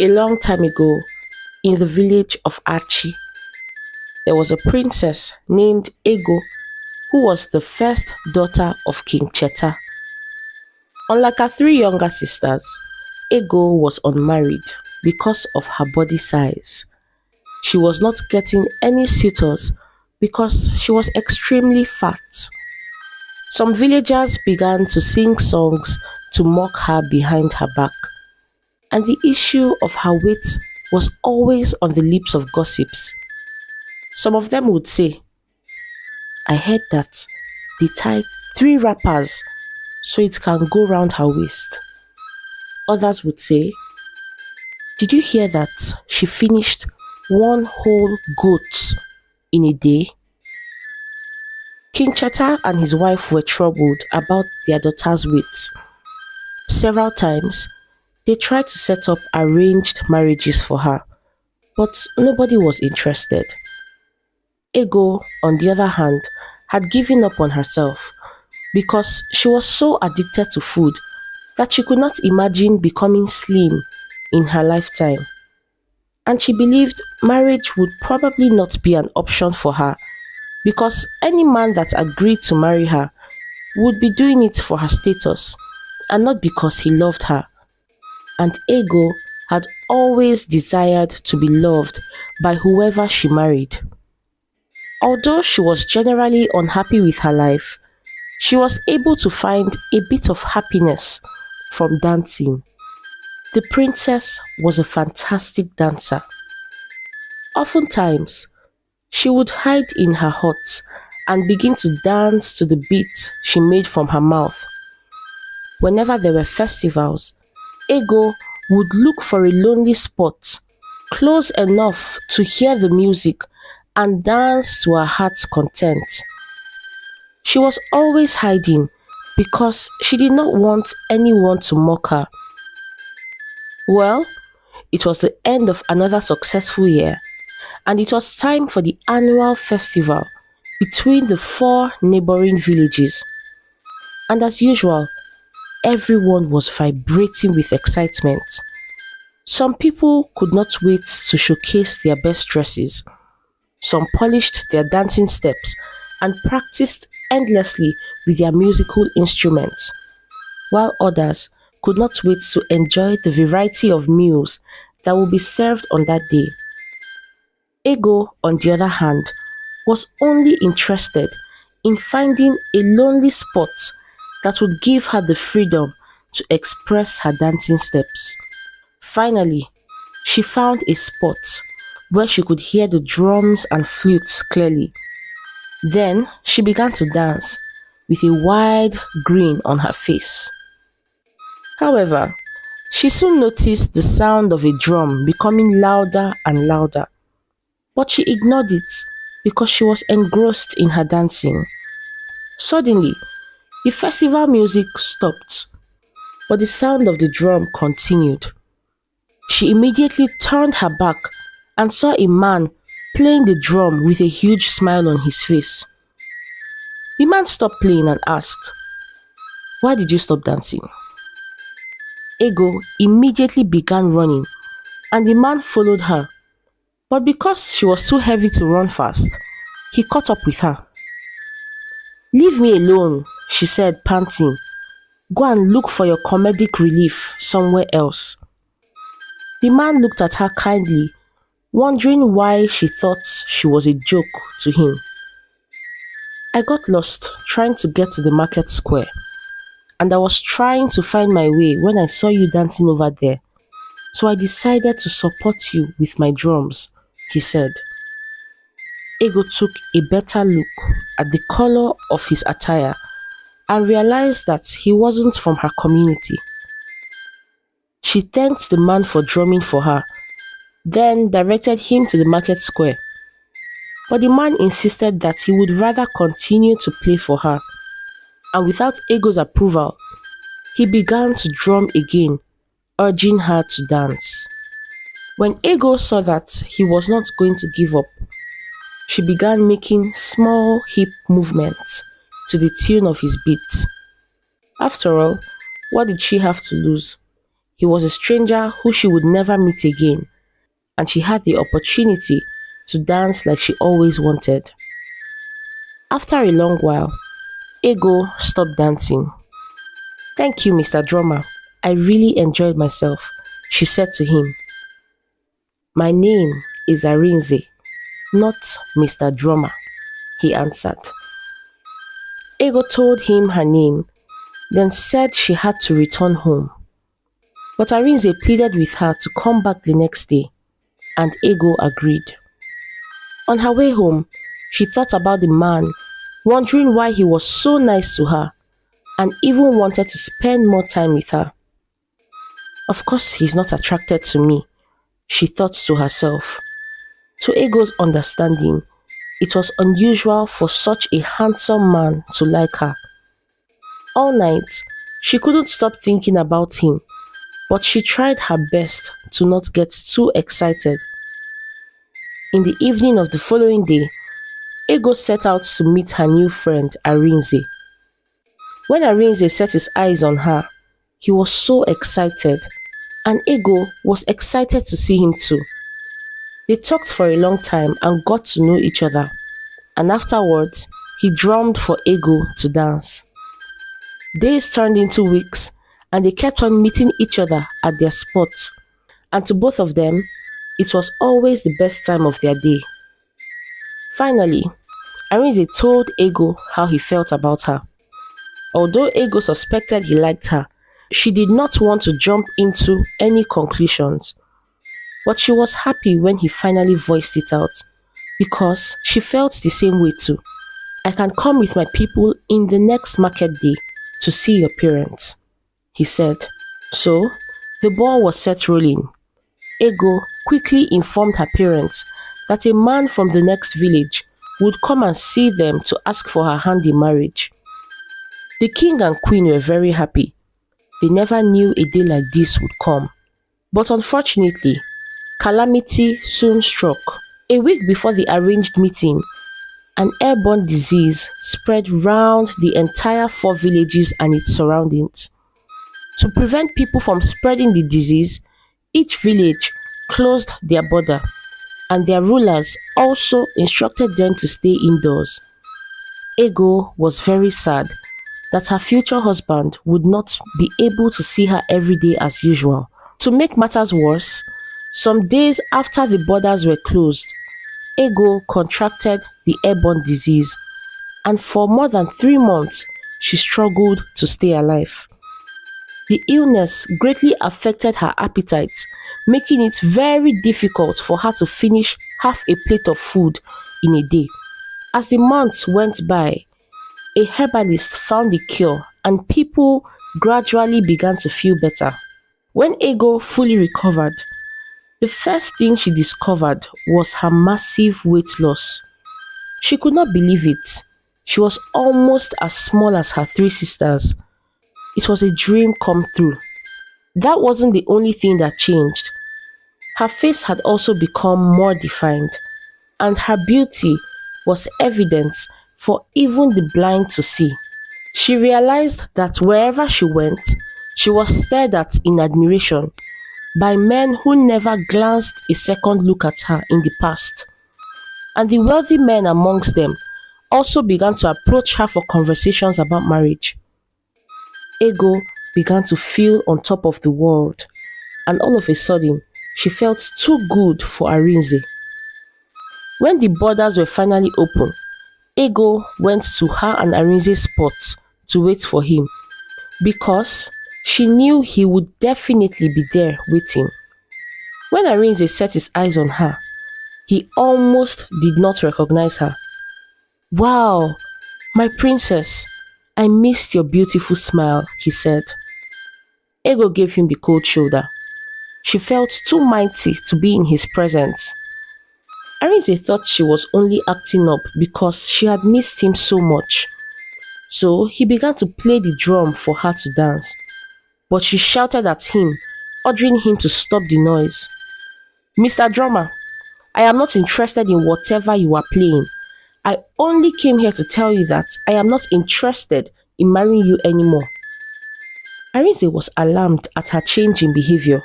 A long time ago, in the village of Achi, there was a princess named Ego who was the first daughter of King Cheta. Unlike her three younger sisters, Ego was unmarried because of her body size. She was not getting any suitors because she was extremely fat. Some villagers began to sing songs to mock her behind her back, and the issue of her weight was always on the lips of gossips. Some of them would say, I heard that they tie three wrappers so it can go round her waist. Others would say, did you hear that she finished one whole goat in a day? King Cheta and his wife were troubled about their daughter's weight. Several times, they tried to set up arranged marriages for her, but nobody was interested. Ego, on the other hand, had given up on herself because she was so addicted to food that she could not imagine becoming slim in her lifetime. And she believed marriage would probably not be an option for her because any man that agreed to marry her would be doing it for her status and not because he loved her. And Ego had always desired to be loved by whoever she married. Although she was generally unhappy with her life, she was able to find a bit of happiness from dancing. The princess was a fantastic dancer. Oftentimes, she would hide in her hut and begin to dance to the beats she made from her mouth. Whenever there were festivals, Ego would look for a lonely spot close enough to hear the music and dance to her heart's content. She was always hiding because she did not want anyone to mock her. Well, it was the end of another successful year, and it was time for the annual festival between the four neighboring villages. And as usual, everyone was vibrating with excitement. Some people could not wait to showcase their best dresses. Some polished their dancing steps and practiced endlessly with their musical instruments, while others could not wait to enjoy the variety of meals that would be served on that day. Ego, on the other hand, was only interested in finding a lonely spot that would give her the freedom to express her dancing steps. Finally, she found a spot where she could hear the drums and flutes clearly. Then she began to dance with a wide grin on her face. However, she soon noticed the sound of a drum becoming louder and louder, but she ignored it because she was engrossed in her dancing. Suddenly, the festival music stopped, but the sound of the drum continued. She immediately turned her back and saw a man playing the drum with a huge smile on his face. The man stopped playing and asked, "Why did you stop dancing?" Ego immediately began running, and the man followed her. But because she was too heavy to run fast, he caught up with her. "Leave me alone," she said, panting. "Go and look for your comedic relief somewhere else." The man looked at her kindly, wondering why she thought she was a joke to him. "I got lost trying to get to the market square, and I was trying to find my way when I saw you dancing over there, so I decided to support you with my drums," he said. Ego took a better look at the color of his attire and realized that he wasn't from her community. She thanked the man for drumming for her, then directed him to the market square. But the man insisted that he would rather continue to play for her, and without Ego's approval, he began to drum again, urging her to dance. When Ego saw that he was not going to give up, she began making small hip movements to the tune of his beat. After all, what did she have to lose? He was a stranger who she would never meet again, and she had the opportunity to dance like she always wanted. After a long while, Ego stopped dancing. "Thank you, Mr. Drummer. I really enjoyed myself," she said to him. "My name is Arinze, not Mr. Drummer," he answered. Ego told him her name, then said she had to return home. But Arinze pleaded with her to come back the next day, and Ego agreed. On her way home, she thought about the man, wondering why he was so nice to her, and even wanted to spend more time with her. "Of course he's not attracted to me," she thought to herself. To Ego's understanding, it was unusual for such a handsome man to like her. All night, she couldn't stop thinking about him, but she tried her best to not get too excited. In the evening of the following day, Ego set out to meet her new friend Arinze. When Arinze set his eyes on her, he was so excited, and Ego was excited to see him too. They talked for a long time and got to know each other, and afterwards, he drummed for Ego to dance. Days turned into weeks, and they kept on meeting each other at their spots, and to both of them, it was always the best time of their day. Finally, Arinze told Ego how he felt about her. Although Ego suspected he liked her, she did not want to jump into any conclusions. But she was happy when he finally voiced it out, because she felt the same way too. "I can come with my people in the next market day to see your parents," he said. So, the ball was set rolling. Ego quickly informed her parents that a man from the next village would come and see them to ask for her hand in marriage. The king and queen were very happy. They never knew a day like this would come. But unfortunately, calamity soon struck. A week before the arranged meeting, an airborne disease spread round the entire 4 villages and its surroundings. To prevent people from spreading the disease, each village closed their border, and their rulers also instructed them to stay indoors. Ego was very sad that her future husband would not be able to see her every day as usual. To make matters worse, some days after the borders were closed, Ego contracted the airborne disease, and for more than 3 months, she struggled to stay alive. The illness greatly affected her appetite, making it very difficult for her to finish half a plate of food in a day. As the months went by, a herbalist found a cure, and people gradually began to feel better. When Ego fully recovered, the first thing she discovered was her massive weight loss. She could not believe it. She was almost as small as her 3 sisters. It was a dream come true. That wasn't the only thing that changed. Her face had also become more defined, and her beauty was evident for even the blind to see. She realized that wherever she went, she was stared at in admiration by men who never glanced a second look at her in the past. And the wealthy men amongst them also began to approach her for conversations about marriage. Ego began to feel on top of the world, and all of a sudden, she felt too good for Arinze. When the borders were finally open, Ego went to her and Arinze's spot to wait for him, because she knew he would definitely be there waiting. When Arinze set his eyes on her, he almost did not recognize her. "Wow, my princess, I missed your beautiful smile," he said. Ego gave him the cold shoulder. She felt too mighty to be in his presence. Arinze thought she was only acting up because she had missed him so much. So he began to play the drum for her to dance. But she shouted at him, ordering him to stop the noise. "Mr. Drummer, I am not interested in whatever you are playing. I only came here to tell you that I am not interested in marrying you anymore." Arinze was alarmed at her change in behavior.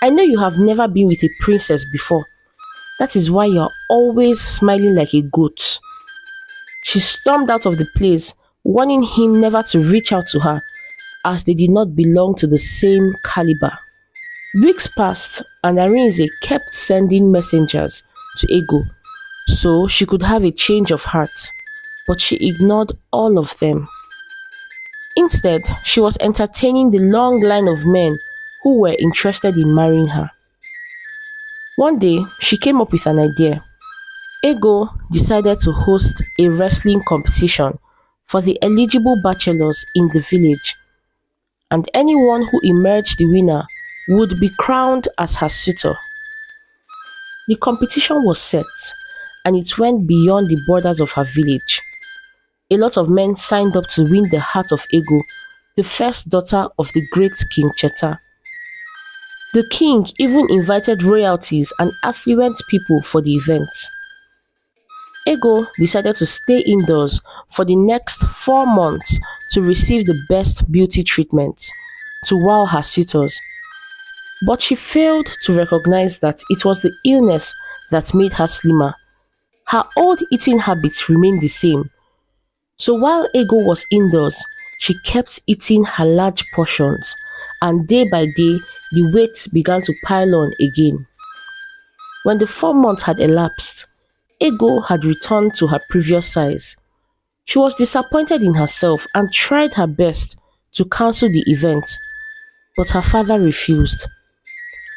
I know you have never been with a princess before. That is why you are always smiling like a goat. She stormed out of the place, warning him never to reach out to her as they did not belong to the same caliber. Weeks passed and Arinze kept sending messengers to Ego so she could have a change of heart, but she ignored all of them. Instead, she was entertaining the long line of men who were interested in marrying her. One day, she came up with an idea. Ego decided to host a wrestling competition for the eligible bachelors in the village, and anyone who emerged the winner would be crowned as her suitor. The competition was set, and it went beyond the borders of her village. A lot of men signed up to win the heart of Ego, the first daughter of the great King Cheta. The king even invited royalties and affluent people for the event. Ego decided to stay indoors for the next 4 months to receive the best beauty treatment to wow her suitors. But she failed to recognize that it was the illness that made her slimmer. Her old eating habits remained the same. So while Ego was indoors, she kept eating her large portions, and day by day, the weight began to pile on again. When the 4 months had elapsed, Ego had returned to her previous size. She was disappointed in herself and tried her best to cancel the event, but her father refused.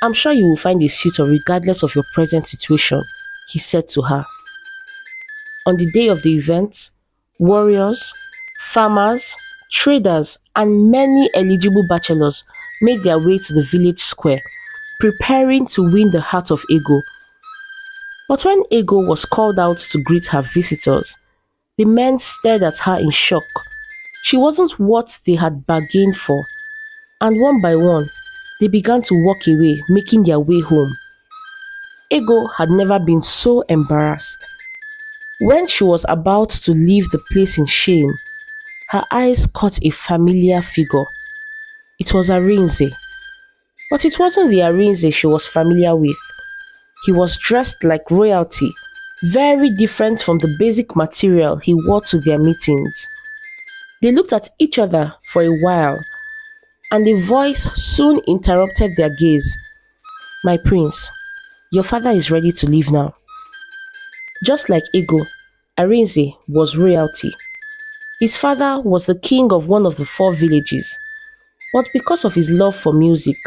I'm sure you will find a suitor regardless of your present situation, he said to her. On the day of the event, warriors, farmers, traders, and many eligible bachelors made their way to the village square, preparing to win the heart of Ego. But when Ego was called out to greet her visitors, the men stared at her in shock. She wasn't what they had bargained for, and one by one, they began to walk away, making their way home. Ego had never been so embarrassed. When she was about to leave the place in shame, her eyes caught a familiar figure. It was Arinze. But it wasn't the Arinze she was familiar with. He was dressed like royalty, very different from the basic material he wore to their meetings. They looked at each other for a while, and a voice soon interrupted their gaze. My prince, your father is ready to leave now. Just like Ego, Arinze was royalty. His father was the king of one of the 4 villages, but because of his love for music,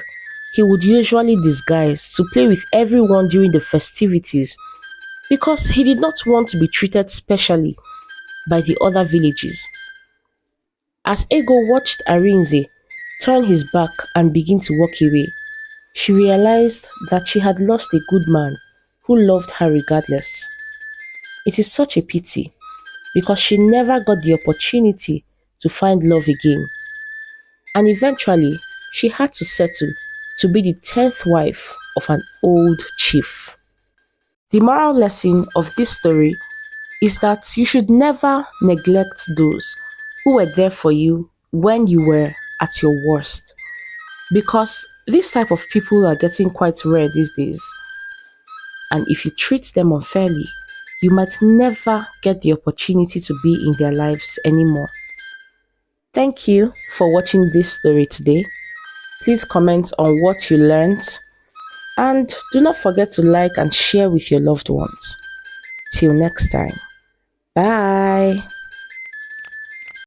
he would usually disguise to play with everyone during the festivities because he did not want to be treated specially by the other villages. As Ego watched Arinze turn his back and begin to walk away, she realized that she had lost a good man who loved her regardless. It is such a pity because she never got the opportunity to find love again. And eventually, she had to settle to be the 10th wife of an old chief. The moral lesson of this story is that you should never neglect those who were there for you when you were at your worst. Because this type of people are getting quite rare these days. And if you treat them unfairly, you might never get the opportunity to be in their lives anymore. Thank you for watching this story today. Please comment on what you learned, and do not forget to like and share with your loved ones. Till next time. Bye.